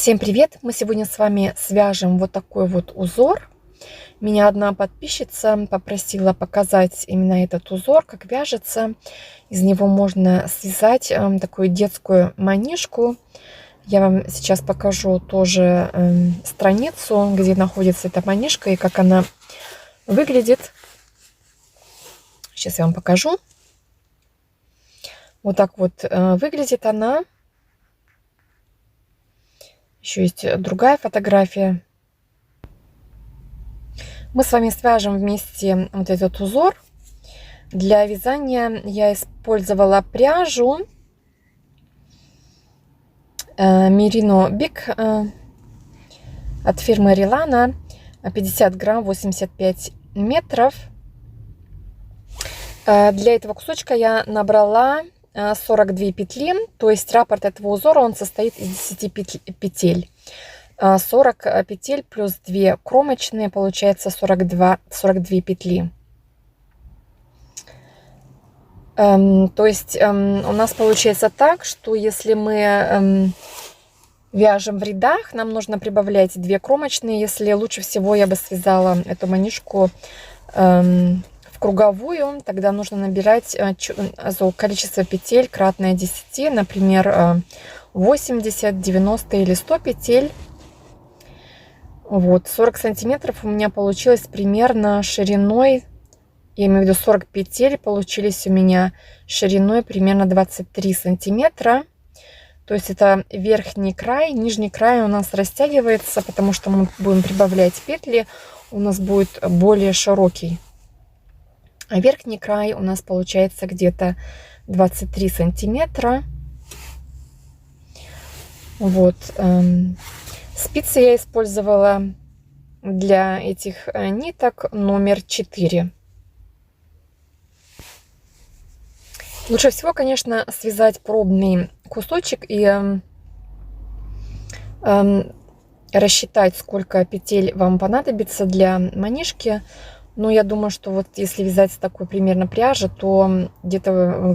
Всем привет! Мы сегодня с вами свяжем вот такой вот узор. Меня одна подписчица попросила показать именно этот узор, как вяжется. Из него можно связать такую детскую манишку. Я вам сейчас покажу тоже страницу, где находится эта манишка и как она выглядит. Сейчас я вам покажу. Вот так вот выглядит она. Еще есть другая фотография. Мы с вами свяжем вместе вот этот узор. Для вязания я использовала пряжу Merino Big от фирмы Rilana, 50 грамм, 85 метров. Для этого кусочка я набрала 42 петли, то есть раппорт этого узора он состоит из 10 петель. 40 петель плюс 2 кромочные, получается 42 петли. То есть у нас получается так, что если мы вяжем в рядах, нам нужно прибавлять 2 кромочные. Если лучше всего я бы связала эту манишку в круговую, тогда нужно набирать количество петель кратное 10, например, 80, 90 или 100 петель. Вот, 40 сантиметров у меня получилось примерно шириной, я имею в виду 40 петель получились у меня шириной примерно 23 сантиметра. То есть это верхний край, нижний край у нас растягивается, потому что мы будем прибавлять петли, у нас будет более широкий. А верхний край у нас получается где-то 23 сантиметра. Вот. Спицы я использовала для этих ниток номер 4. Лучше всего, конечно, связать пробный кусочек и рассчитать, сколько петель вам понадобится для манишки. Но я думаю, что вот если вязать с такой примерно пряжи, то где-то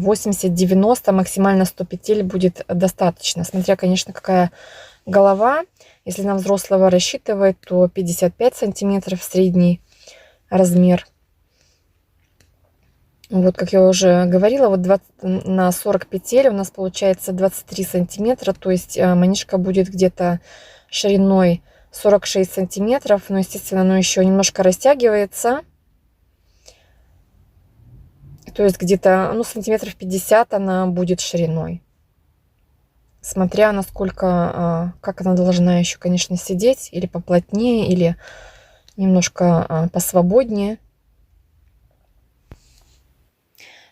80-90, максимально 100 петель будет достаточно. Смотря, конечно, какая голова. Если на взрослого рассчитывать, то 55 сантиметров средний размер. Вот, как я уже говорила, вот на 40 петель у нас получается 23 сантиметра. То есть манишка будет где-то шириной 46 сантиметров. Но, естественно, оно еще немножко растягивается. То есть где-то сантиметров 50 она будет шириной. Смотря насколько, как она должна еще, конечно, сидеть. Или поплотнее, или немножко посвободнее.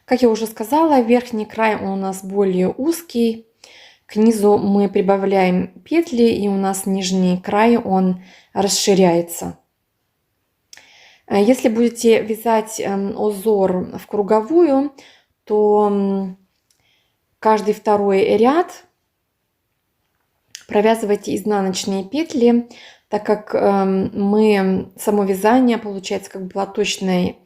Как я уже сказала, верхний край у нас более узкий. К низу мы прибавляем петли, и у нас нижний край он расширяется. Если будете вязать узор в круговую, то каждый второй ряд провязывайте изнаночные петли, так как само вязание получается как бы платочной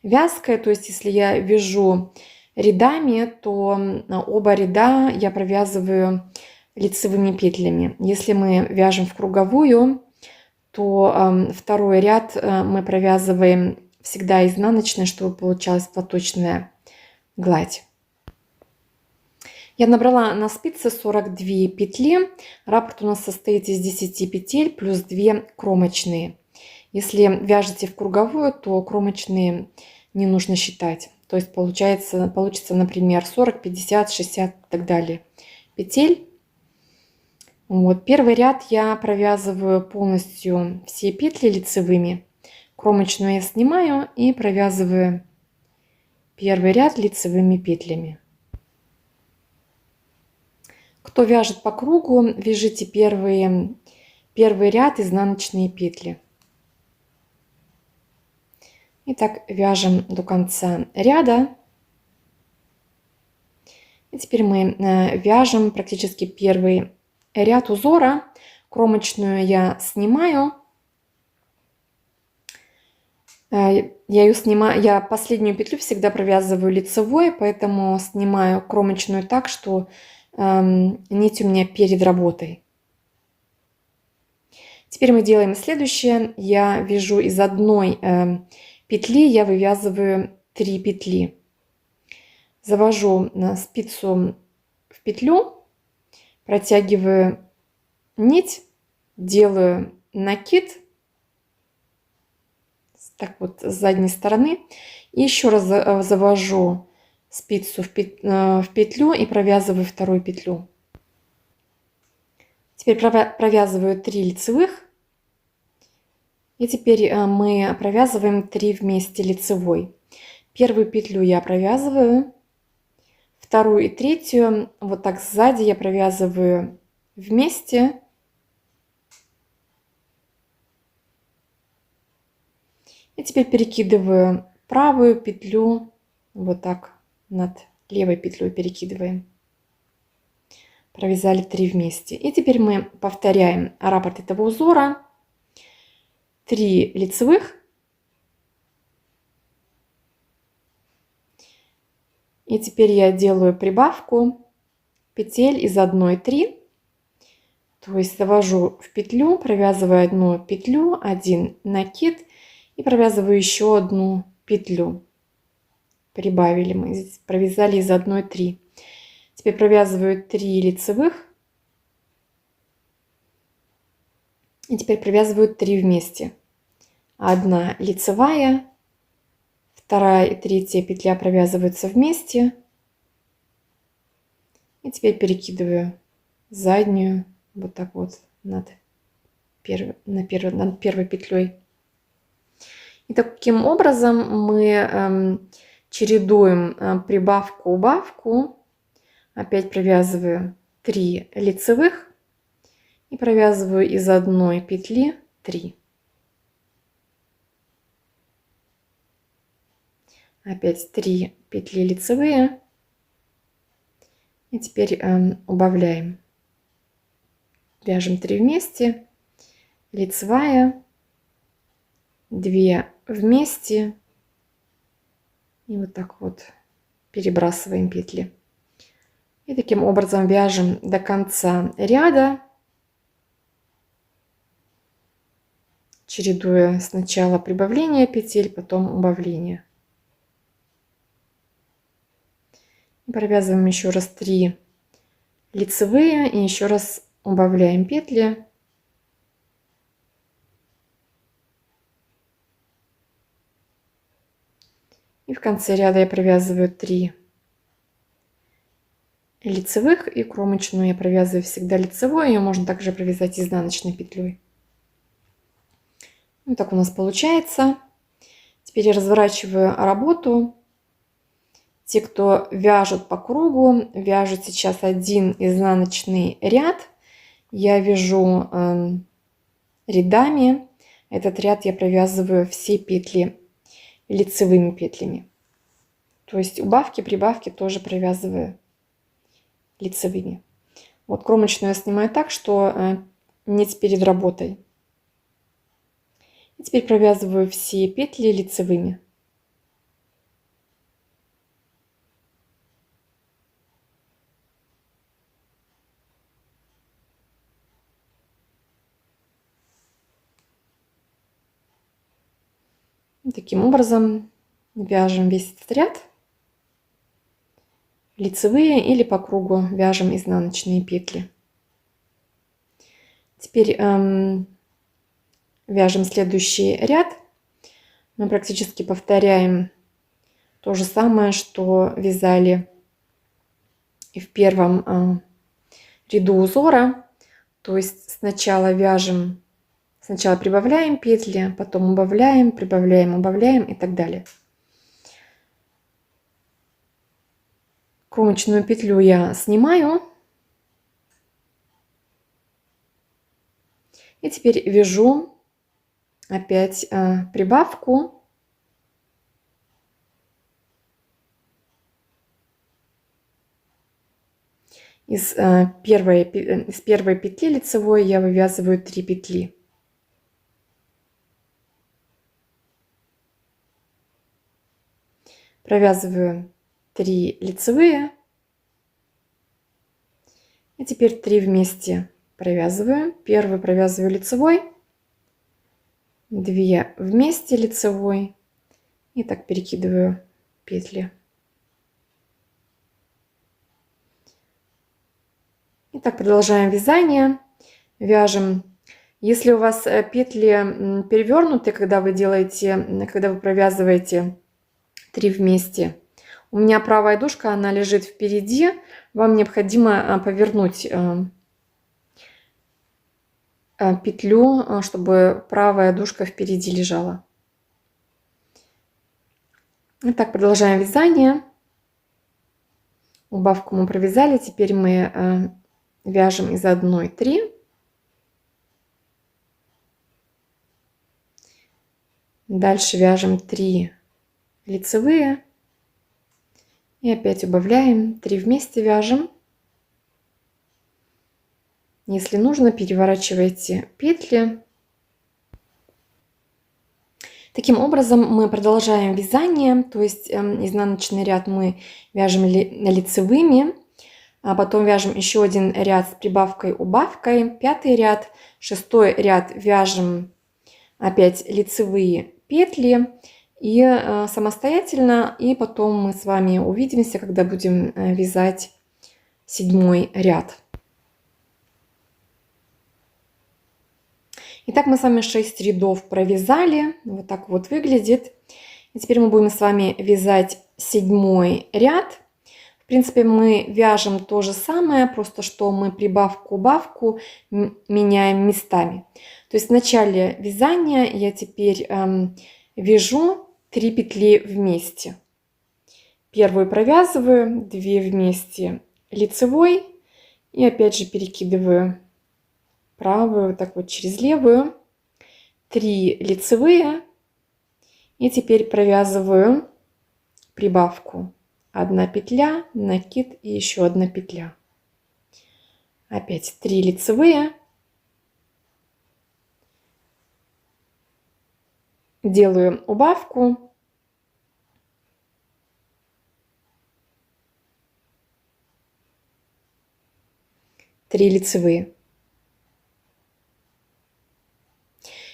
вязкой. То есть если я вяжу рядами, то оба ряда я провязываю лицевыми петлями. Если мы вяжем в круговую, то второй ряд мы провязываем всегда изнаночной, чтобы получалась платочная гладь. Я набрала на спице 42 петли. Раппорт у нас состоит из 10 петель плюс 2 кромочные. Если вяжете в круговую, то кромочные не нужно считать. То есть получится, например, 40, 50, 60 и так далее петель. Вот. Первый ряд я провязываю полностью все петли лицевыми. Кромочную я снимаю и провязываю первый ряд лицевыми петлями. Кто вяжет по кругу, вяжите первый ряд изнаночные петли. Итак, вяжем до конца ряда. И теперь мы вяжем практически первый ряд узора. Кромочную я снимаю. Я последнюю петлю всегда провязываю лицевой, поэтому снимаю кромочную так, что нить у меня перед работой. Теперь мы делаем следующее. Я вяжу из одной петли, я вывязываю 3 петли. Завожу спицу в петлю, протягиваю нить, делаю накид, так вот с задней стороны, и еще раз завожу спицу в петлю и провязываю вторую петлю. Теперь провязываю 3 лицевых, и теперь мы провязываем 3 вместе лицевой. Первую петлю я провязываю, вторую и третью вот так сзади я провязываю вместе. И теперь перекидываю правую петлю вот так над левой петлей перекидываем. Провязали 3 вместе. И теперь мы повторяем раппорт этого узора. 3 лицевых. И теперь я делаю прибавку петель из 1 3. То есть завожу в петлю, провязываю 1 петлю, 1 накид и провязываю еще 1 петлю. Прибавили мы здесь, провязали из 1 3. Теперь провязываю 3 лицевых. И теперь провязываю 3 вместе. 1 лицевая, 2 и 3 петля провязываются вместе. И теперь перекидываю заднюю вот так вот над первой петлей. И таким образом мы чередуем прибавку-убавку. Опять провязываю 3 лицевых и провязываю из 1 петли 3. Опять 3 петли лицевые. И теперь убавляем. Вяжем 3 вместе, лицевая, 2 вместе. И вот так вот перебрасываем петли. И таким образом вяжем до конца ряда, чередуя сначала прибавление петель, потом убавление. И провязываем еще раз 3 лицевые и еще раз убавляем петли. И в конце ряда я провязываю 3 лицевых, и кромочную я провязываю всегда лицевой, ее можно также провязать изнаночной петлей. Вот так у нас получается. Теперь я разворачиваю работу. Те, кто вяжут по кругу, вяжут сейчас один изнаночный ряд. Я вяжу рядами. Этот ряд я провязываю все петли лицевыми петлями. То есть убавки, прибавки тоже провязываю лицевыми. Вот кромочную я снимаю так, что нить перед работой. И теперь провязываю все петли лицевыми. И таким образом вяжем весь этот ряд. Лицевые или по кругу вяжем изнаночные петли. Теперь вяжем следующий ряд. Мы практически повторяем то же самое, что вязали и в первом ряду узора. То есть сначала вяжем, сначала прибавляем петли, потом убавляем, прибавляем, убавляем и так далее. Кромочную петлю я снимаю. И теперь вяжу опять прибавку. Из первой петли лицевой я вывязываю 3 петли. Провязываю 3 лицевые. И теперь 3 вместе провязываю. Первую провязываю лицевой. 2 вместе лицевой и так перекидываю петли. Итак, продолжаем вязание. Вяжем. Если у вас петли перевернуты, когда вы провязываете 3 вместе, у меня правая дужка, она лежит впереди, вам необходимо повернуть петлю, чтобы правая дужка впереди лежала. Итак, продолжаем вязание. Убавку мы провязали, теперь мы вяжем из 1 3. Дальше вяжем 3 лицевые и опять убавляем, 3 вместе вяжем. Если нужно, переворачивайте петли. Таким образом мы продолжаем вязание, то есть изнаночный ряд мы вяжем лицевыми, а потом вяжем еще один ряд с прибавкой-убавкой, 5-й ряд, 6-й ряд вяжем опять лицевые петли и самостоятельно, и потом мы с вами увидимся, когда будем вязать 7-й ряд. Итак, мы с вами 6 рядов провязали, вот так вот выглядит. И теперь мы будем с вами вязать 7-й ряд. В принципе, мы вяжем то же самое, просто что мы прибавку-убавку меняем местами. То есть в начале вязания я теперь вяжу 3 петли вместе. Первую провязываю, 2 вместе лицевой и опять же перекидываю правую вот так вот через левую, 3 лицевые и теперь провязываю прибавку. 1 петля, накид и еще 1 петля. Опять 3 лицевые. Делаю убавку. Три лицевые.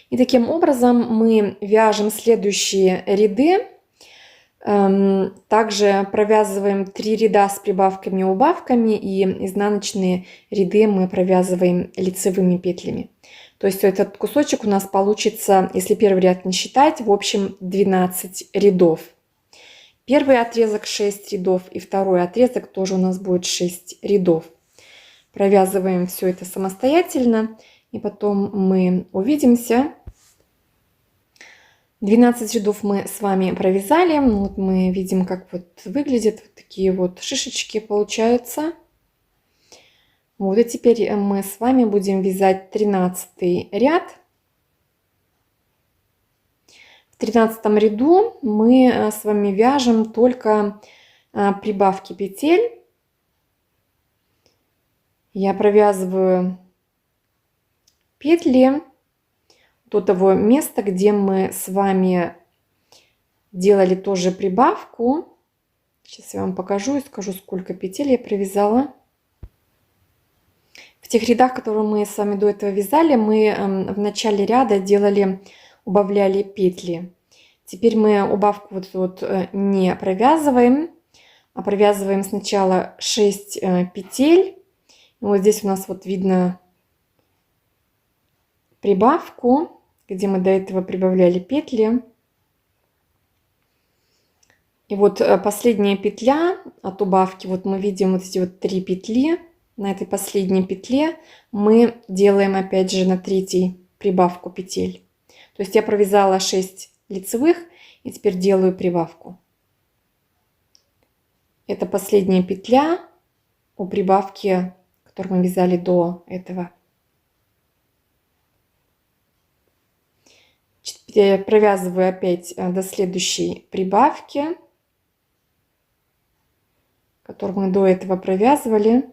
И таким образом мы вяжем следующие ряды. Также провязываем 3 ряда с прибавками и убавками, и изнаночные ряды мы провязываем лицевыми петлями. То есть этот кусочек у нас получится, если первый ряд не считать, в общем 12 рядов. Первый отрезок 6 рядов и второй отрезок тоже у нас будет 6 рядов. Провязываем все это самостоятельно, и потом мы увидимся. 12 рядов мы с вами провязали. Вот мы видим, как вот выглядят вот такие вот шишечки получаются. Вот и теперь мы с вами будем вязать 13 ряд. В 13 ряду мы с вами вяжем только прибавки петель. Я провязываю петли до того места, где мы с вами делали тоже прибавку. Сейчас я вам покажу и скажу, сколько петель я провязала. В тех рядах, которые мы с вами до этого вязали, мы в начале ряда убавляли петли. Теперь мы убавку вот не провязываем, а провязываем сначала 6 петель. Вот здесь у нас вот видно прибавку, где мы до этого прибавляли петли. И вот последняя петля от убавки, вот мы видим вот эти вот 3 петли. На этой последней петле мы делаем опять же на 3-й прибавку петель. То есть я провязала 6 лицевых и теперь делаю прибавку. Это последняя петля у прибавки, которую мы вязали до этого. Теперь провязываю опять до следующей прибавки, которую мы до этого провязывали.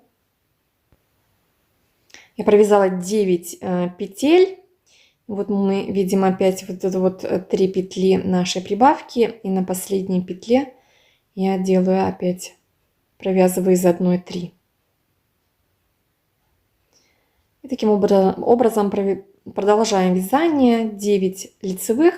Я провязала 9 петель. Вот мы видим опять вот это вот 3 петли нашей прибавки. И на последней петле я делаю опять, провязываю из 1 3. И таким образом продолжаем вязание. 9 лицевых.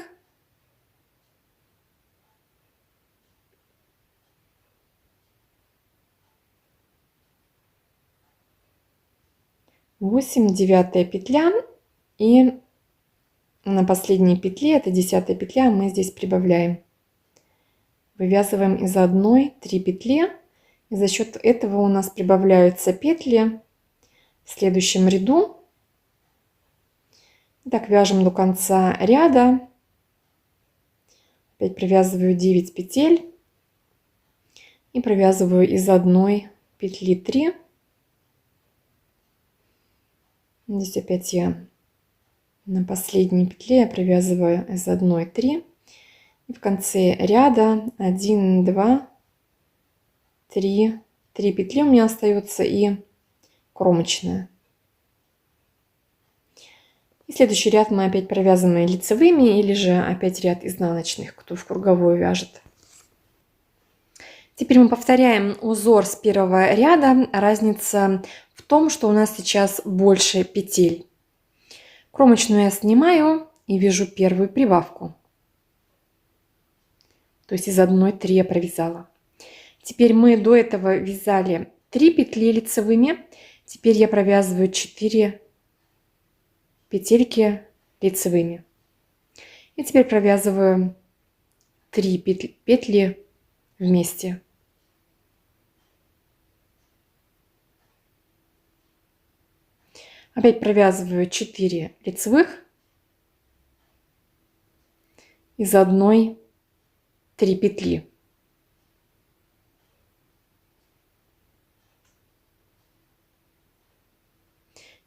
Восемь, 9 петля, и на последней петле, это 10 петля, мы здесь прибавляем. Вывязываем из одной 3 петли, и за счет этого у нас прибавляются петли в следующем ряду. Так вяжем до конца ряда. Опять провязываю 9 петель и провязываю из одной петли 3. Здесь опять я на последней петле провязываю из одной 3. И в конце ряда 1, 2, 3, 3 петли у меня остается и кромочная. И следующий ряд мы опять провязываем лицевыми или же опять ряд изнаночных, кто в круговую вяжет. Теперь мы повторяем узор с первого ряда. Разница в том, что у нас сейчас больше петель. Кромочную я снимаю и вяжу первую прибавку. То есть из одной 3 я провязала. Теперь мы до этого вязали 3 петли лицевыми. Теперь я провязываю 4 петельки лицевыми. И теперь провязываю 3 петли вместе. Опять провязываю 4 лицевых. Из одной 3 петли.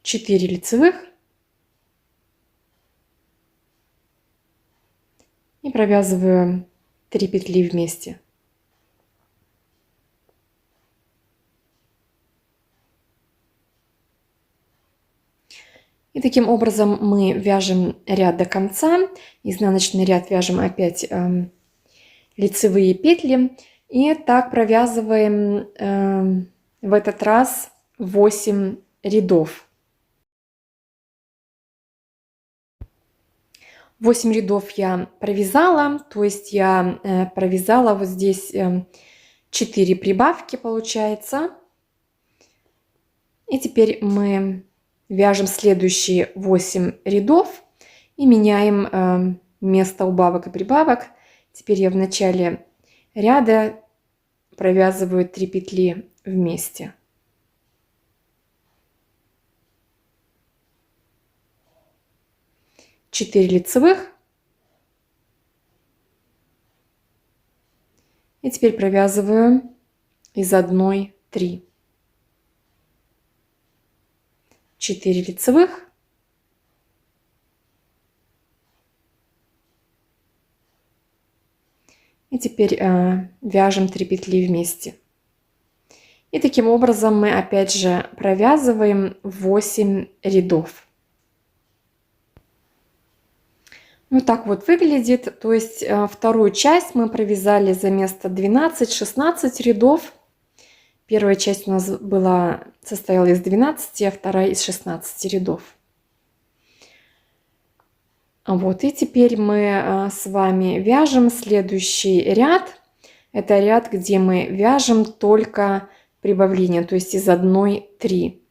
Четыре лицевых. И провязываю 3 петли вместе. И таким образом мы вяжем ряд до конца. Изнаночный ряд вяжем опять лицевые петли. И так провязываем в этот раз 8 рядов. 8 рядов я провязала, то есть я провязала вот здесь 4 прибавки получается. И теперь мы вяжем следующие 8 рядов и меняем место убавок и прибавок. Теперь я в начале ряда провязываю 3 петли вместе. Четыре лицевых. И теперь провязываю из одной 3. 4 лицевых. И теперь вяжем 3 петли вместе. И таким образом мы опять же провязываем 8 рядов. Вот так вот выглядит. То есть вторую часть мы провязали за место 12-16 рядов. Первая часть у нас состояла из 12, а вторая из 16 рядов. Вот, и теперь мы с вами вяжем следующий ряд. Это ряд, где мы вяжем только прибавление, то есть из одной 3.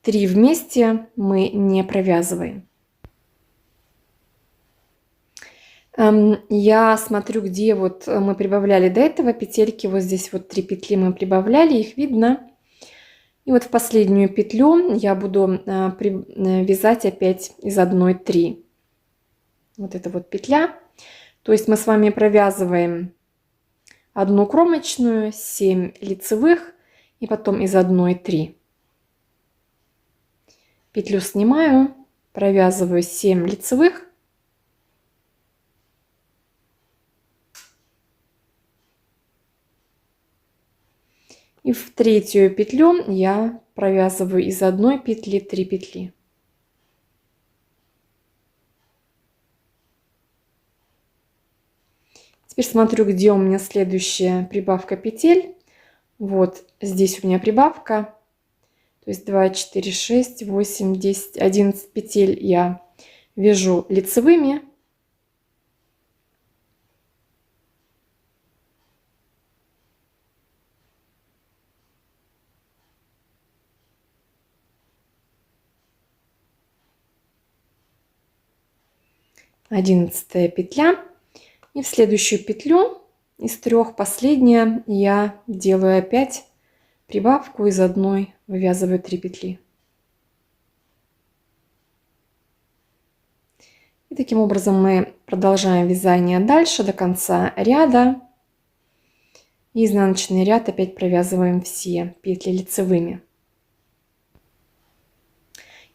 3 вместе мы не провязываем. Я смотрю, где вот мы прибавляли до этого петельки. Вот здесь вот 3 петли мы прибавляли, их видно. И вот в последнюю петлю я буду вязать опять из одной 3. Вот эта вот петля. То есть мы с вами провязываем одну кромочную, 7 лицевых и потом из одной 3. Петлю снимаю, провязываю 7 лицевых. И в третью петлю я провязываю из одной петли 3 петли. Теперь смотрю, где у меня следующая прибавка петель. Вот здесь у меня прибавка. То То есть 2, 4, 6, 8, 10, 11 петель я вяжу лицевыми. Одиннадцатая петля. И в следующую петлю из 3 последняя я делаю опять прибавку, из одной вывязываю 3 петли. И таким образом мы продолжаем вязание дальше до конца ряда. И изнаночный ряд опять провязываем все петли лицевыми.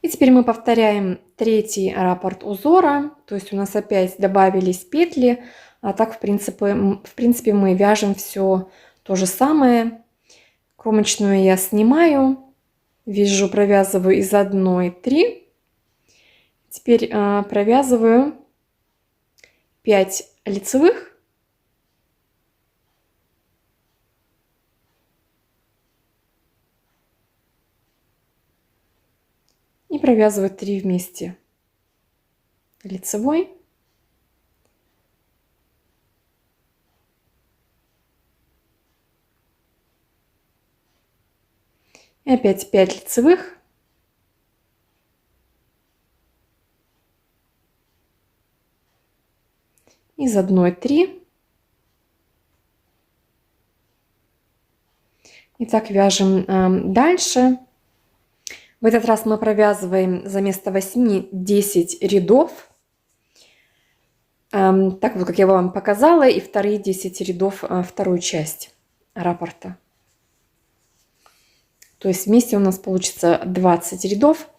И теперь мы повторяем третий раппорт узора, то есть у нас опять добавились петли, а так в принципе мы вяжем все то же самое. Кромочную я снимаю, вяжу, провязываю из одной 3. Теперь провязываю 5 лицевых. И провязываю 3 вместе лицевой. И опять 5 лицевых. Из одной 3. И так вяжем дальше. В этот раз мы провязываем за место 8 10 рядов. Так вот, как я вам показала, и вторые 10 рядов, вторую часть раппорта. То есть вместе у нас получится 20 рядов.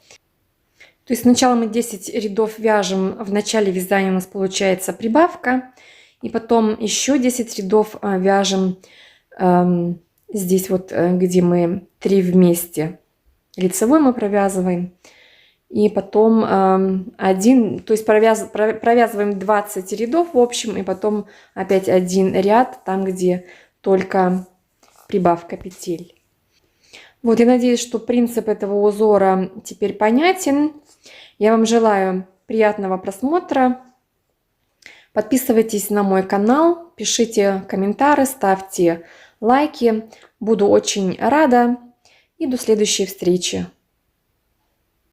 То есть сначала мы 10 рядов вяжем, в начале вязания у нас получается прибавка, и потом еще 10 рядов вяжем здесь вот, где мы 3 вместе. Лицевой мы провязываем, и потом один, то есть провязываем 20 рядов в общем, и потом опять один ряд, там где только прибавка петель. Вот, я надеюсь, что принцип этого узора теперь понятен. Я вам желаю приятного просмотра. Подписывайтесь на мой канал, пишите комментарии, ставьте лайки. Буду очень рада. И до следующей встречи.